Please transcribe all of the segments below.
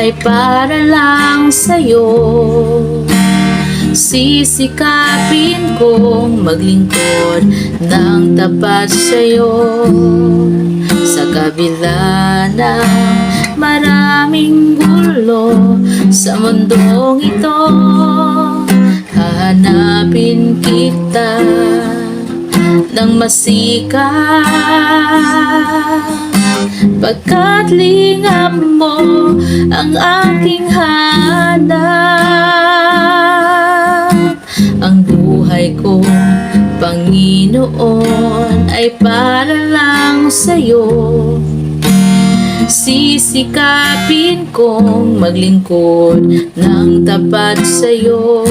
ay para lang sa'yo. Sisikapin kong maglingkod ng tapat sa'yo, sa kabila ng maraming gulo sa mundong ito. Hahanapin kita ng masikat, pagkat lingap mo ang aking hanap. Ang buhay ko, Panginoon, ay para lang sa'yo. Sisikapin kong maglingkod ng tapat sa'yo,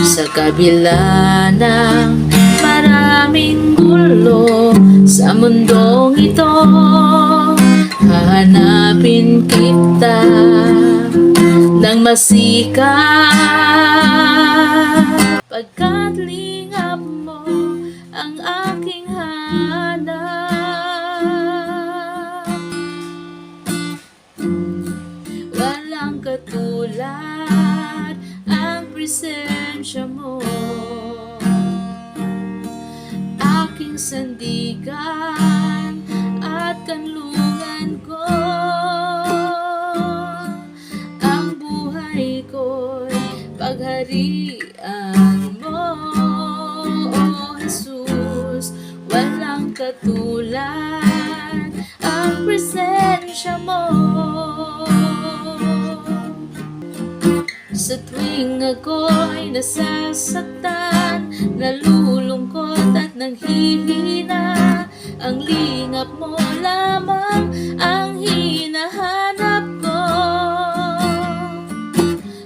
sa kabila ng maraming gulo sa mundong ito. Hahanapin kita ng masikat, pagkat lingap mo ang aking hanap. Walang katulad ang presensya mo, aking sandigan at kanlungan ko. Ang buhay ko'y pagharian mo, O Jesus. Walang katulad ang presensya mo. Sa tuwing ako'y nasasaktan, nalulungkot at nanghihina, ang lingap mo lamang ang hinahanap ko.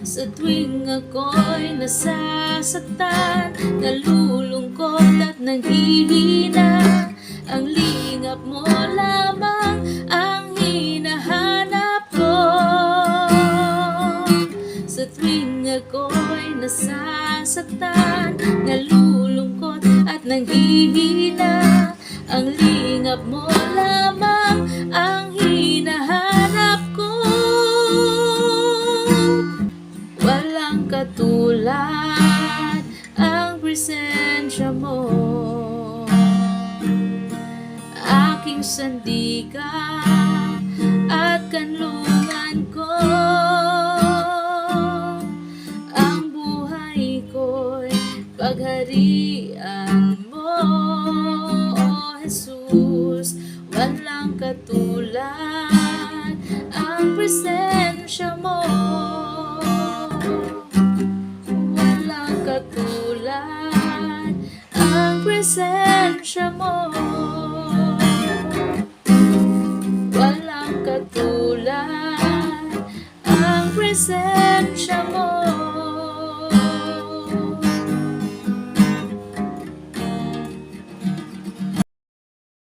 Sa tuwing ako'y nasasaktan, nalulungkot at nanghihina, ang lingap mo lamang ang hinahanap ko. Sa tuwing ako'y nasasaktan, nalulungkot at nanghihina, ang lingap mo lamang ang hinahanap ko. Walang katulad ang presensya mo, aking sandigan at kanlungan ko. Pagharian mo, O Jesus. Walang katulad ang presensya mo. Walang katulad ang presensya mo. Walang katulad ang presensya mo.